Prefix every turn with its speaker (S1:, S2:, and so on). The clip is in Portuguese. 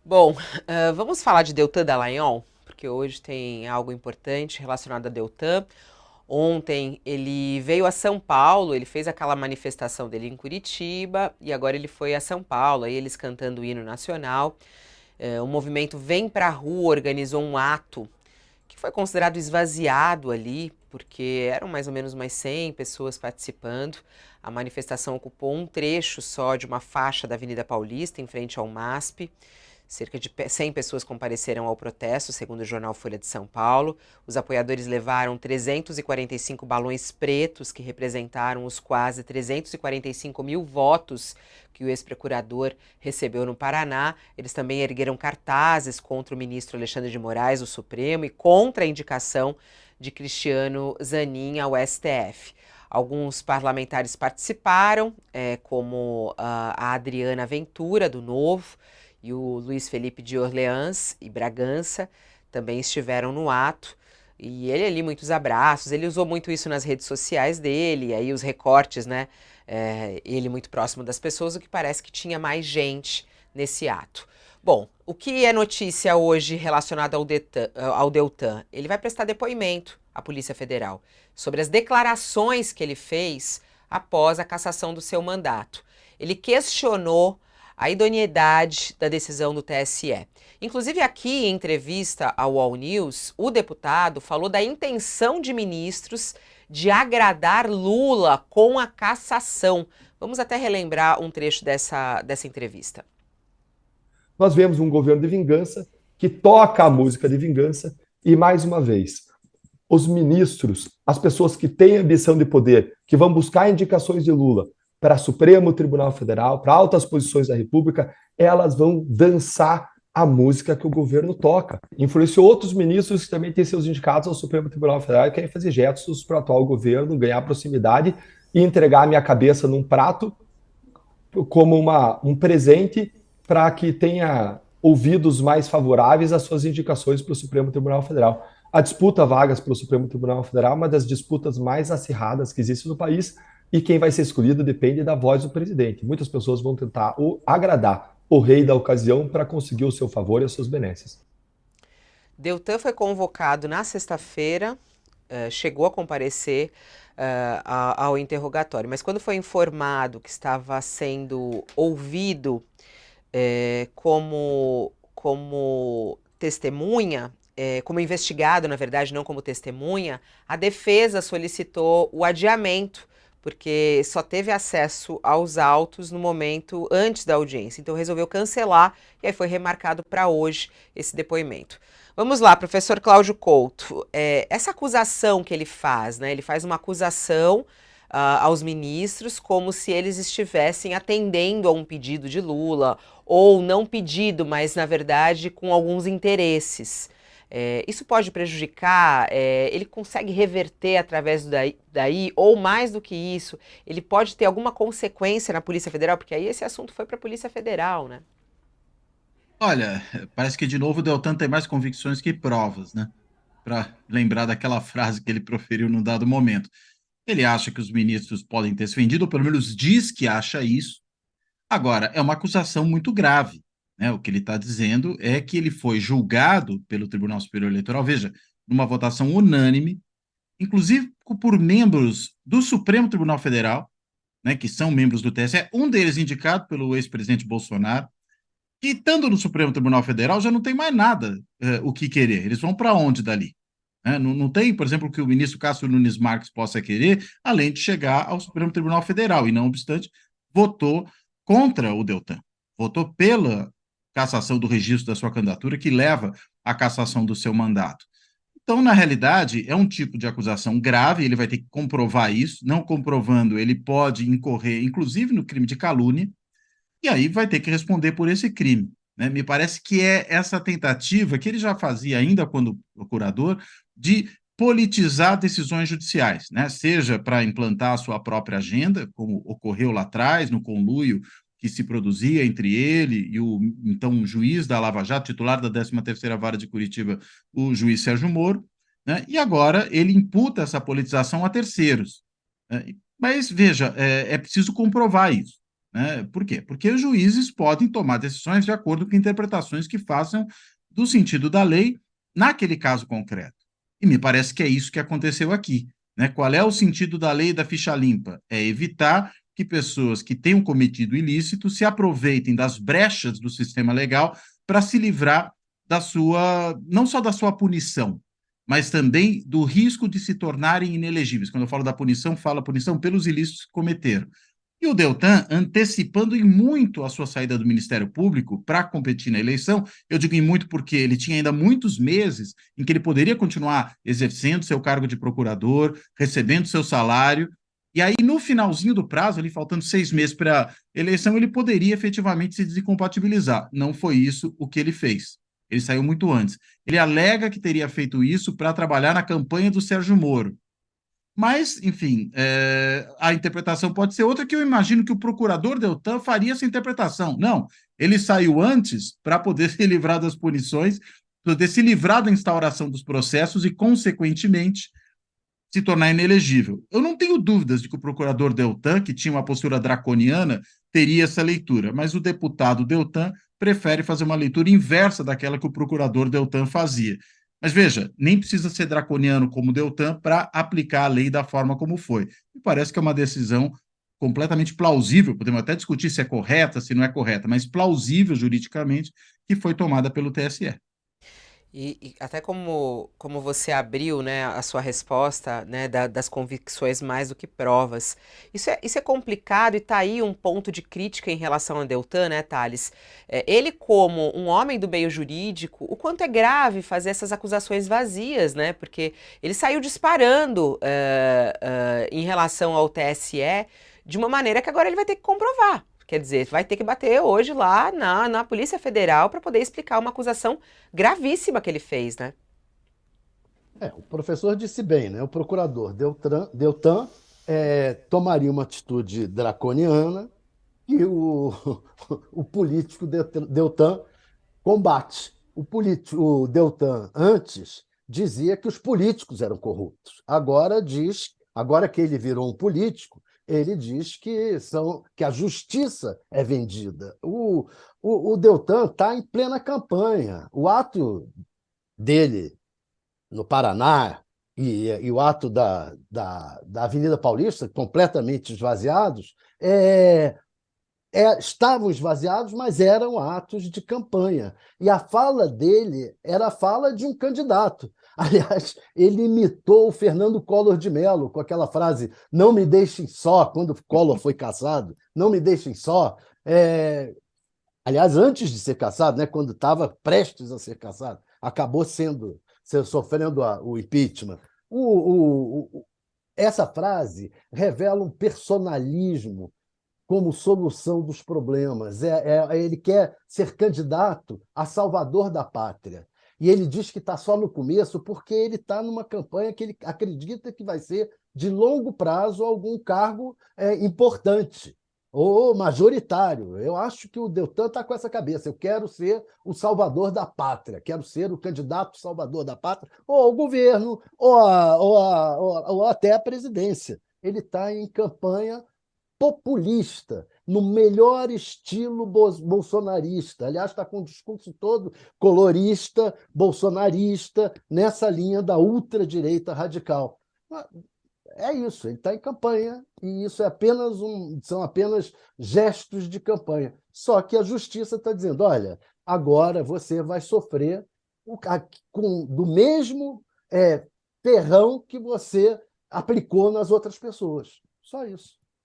S1: Bom, vamos falar de Deltan Dallagnol, porque hoje tem algo importante relacionado a Deltan. Ontem ele veio a São Paulo, ele fez aquela manifestação dele em Curitiba e agora ele foi a São Paulo, aí eles cantando o hino nacional. O movimento Vem Pra Rua organizou um ato que foi considerado esvaziado ali, porque eram mais ou menos umas 100 pessoas participando. A manifestação ocupou um trecho só de uma faixa da Avenida Paulista, em frente ao MASP. Cerca de 100 pessoas compareceram ao protesto, segundo o jornal Folha de São Paulo. Os apoiadores levaram 345 balões pretos, que representaram os quase 345 mil votos que o ex-procurador recebeu no Paraná. Eles também ergueram cartazes contra o ministro Alexandre de Moraes, do Supremo, e contra a indicação de Cristiano Zanin ao STF. Alguns parlamentares participaram, como a Adriana Ventura, do Novo, e o Luiz Felipe de Orleans e Bragança também estiveram no ato. E ele ali, muitos abraços, ele usou muito isso nas redes sociais dele, aí os recortes, né? Ele muito próximo das pessoas, o que parece que tinha mais gente nesse ato. Bom, o que é notícia hoje relacionado ao Deltan? Ele vai prestar depoimento à Polícia Federal sobre as declarações que ele fez após a cassação do seu mandato. Ele questionou a idoneidade da decisão do TSE. Inclusive aqui em entrevista ao All News, o deputado falou da intenção de ministros de agradar Lula com a cassação. Vamos até relembrar um trecho dessa entrevista.
S2: Nós vemos um governo de vingança que toca a música de vingança e, mais uma vez, os ministros, as pessoas que têm ambição de poder, que vão buscar indicações de Lula para Supremo Tribunal Federal, para altas posições da República, elas vão dançar a música que o governo toca. Influenciou outros ministros que também têm seus indicados ao Supremo Tribunal Federal e querem fazer gestos para o atual governo, ganhar proximidade e entregar a minha cabeça num prato como um presente para que tenha ouvidos mais favoráveis às suas indicações para o Supremo Tribunal Federal. A disputa vagas para o Supremo Tribunal Federal é uma das disputas mais acirradas que existe no país e quem vai ser escolhido depende da voz do presidente. Muitas pessoas vão tentar agradar o rei da ocasião para conseguir o seu favor e as suas benesses.
S1: Deltan foi convocado na sexta-feira, chegou a comparecer ao interrogatório, mas quando foi informado que estava sendo ouvido como testemunha, como investigado, na verdade, não como testemunha, a defesa solicitou o adiamento, porque só teve acesso aos autos no momento antes da audiência. Então resolveu cancelar e aí foi remarcado para hoje esse depoimento. Vamos lá, professor Cláudio Couto. Essa acusação que ele faz, né? Ele faz uma acusação aos ministros como se eles estivessem atendendo a um pedido de Lula, ou não pedido, mas na verdade com alguns interesses. Isso pode prejudicar, ele consegue reverter através daí, ou mais do que isso, ele pode ter alguma consequência na Polícia Federal, porque aí esse assunto foi para a Polícia Federal, né?
S3: Olha, parece que de novo o Deltan tem mais convicções que provas, né? Para lembrar daquela frase que ele proferiu num dado momento. Ele acha que os ministros podem ter se vendido, ou pelo menos diz que acha isso. Agora, é uma acusação muito grave, né? O que ele está dizendo é que ele foi julgado pelo Tribunal Superior Eleitoral, veja, numa votação unânime, inclusive por membros do Supremo Tribunal Federal, né, que são membros do TSE, um deles indicado pelo ex-presidente Bolsonaro, que estando no Supremo Tribunal Federal já não tem mais nada o que querer. Eles vão para onde dali? Não tem, por exemplo, o que o ministro Cássio Nunes Marques possa querer, além de chegar ao Supremo Tribunal Federal, e não obstante, votou contra o Deltan, votou pela cassação do registro da sua candidatura, que leva à cassação do seu mandato. Então, na realidade, é um tipo de acusação grave, ele vai ter que comprovar isso, não comprovando, ele pode incorrer, inclusive, no crime de calúnia, e aí vai ter que responder por esse crime. Né? Me parece que é essa tentativa que ele já fazia ainda quando procurador de politizar decisões judiciais, né? Seja para implantar a sua própria agenda, como ocorreu lá atrás, no conluio que se produzia entre ele e o então juiz da Lava Jato, titular da 13ª Vara de Curitiba, o juiz Sérgio Moro, né? E agora ele imputa essa politização a terceiros. Né? Mas, veja, é preciso comprovar isso. né? Por quê? Porque os juízes podem tomar decisões de acordo com interpretações que façam do sentido da lei naquele caso concreto. E me parece que é isso que aconteceu aqui, né? Qual é o sentido da lei da ficha limpa? É evitar que pessoas que tenham cometido ilícito se aproveitem das brechas do sistema legal para se livrar da sua, não só da sua punição, mas também do risco de se tornarem inelegíveis. Quando eu falo da punição, falo a punição pelos ilícitos que cometeram. E o Deltan, antecipando em muito a sua saída do Ministério Público para competir na eleição, eu digo em muito porque ele tinha ainda muitos meses em que ele poderia continuar exercendo seu cargo de procurador, recebendo seu salário, e aí no finalzinho do prazo, ali faltando 6 meses para a eleição, ele poderia efetivamente se desincompatibilizar. Não foi isso o que ele fez. Ele saiu muito antes. Ele alega que teria feito isso para trabalhar na campanha do Sérgio Moro. Mas, enfim, a interpretação pode ser outra, que eu imagino que o procurador Deltan faria essa interpretação. Não, ele saiu antes para poder se livrar das punições, poder se livrar da instauração dos processos e, consequentemente, se tornar inelegível. Eu não tenho dúvidas de que o procurador Deltan, que tinha uma postura draconiana, teria essa leitura, mas o deputado Deltan prefere fazer uma leitura inversa daquela que o procurador Deltan fazia. Mas veja, nem precisa ser draconiano como o Deltan para aplicar a lei da forma como foi. Me parece que é uma decisão completamente plausível, podemos até discutir se é correta, se não é correta, mas plausível juridicamente, que foi tomada pelo TSE.
S1: E até como você abriu, né, a sua resposta, né, das convicções mais do que provas. Isso é complicado e tá aí um ponto de crítica em relação a Deltan, né, Thales? Ele, como um homem do meio jurídico, o quanto é grave fazer essas acusações vazias, né? Porque ele saiu disparando em relação ao TSE de uma maneira que agora ele vai ter que comprovar. Quer dizer, vai ter que bater hoje lá na Polícia Federal para poder explicar uma acusação gravíssima que ele fez, né?
S4: O professor disse bem, né? O procurador Deltan tomaria uma atitude draconiana e o político Deltan combate. O Deltan antes dizia que os políticos eram corruptos. Agora que ele virou um político, ele diz que a justiça é vendida. O Deltan está em plena campanha. O ato dele no Paraná e o ato da Avenida Paulista, completamente esvaziados, estavam esvaziados, mas eram atos de campanha. E a fala dele era a fala de um candidato. Aliás, ele imitou o Fernando Collor de Mello com aquela frase: "Não me deixem só", quando Collor foi cassado, "não me deixem só". Aliás, antes de ser cassado, né, quando estava prestes a ser cassado, acabou sofrendo o impeachment. Essa frase revela um personalismo como solução dos problemas. Ele quer ser candidato a salvador da pátria. E ele diz que está só no começo porque ele está numa campanha que ele acredita que vai ser de longo prazo algum cargo importante ou majoritário. Eu acho que o Deltan está com essa cabeça. Eu quero ser o salvador da pátria, quero ser o candidato salvador da pátria, ou ao governo, ou até a presidência. Ele está em campanha populista, no melhor estilo bolsonarista. Aliás, está com o discurso todo colorista, bolsonarista, nessa linha da ultradireita radical. É isso, ele está em campanha e isso são apenas gestos de campanha. Só que a justiça está dizendo: olha, agora você vai sofrer do mesmo terrão que você aplicou nas outras pessoas. Só isso.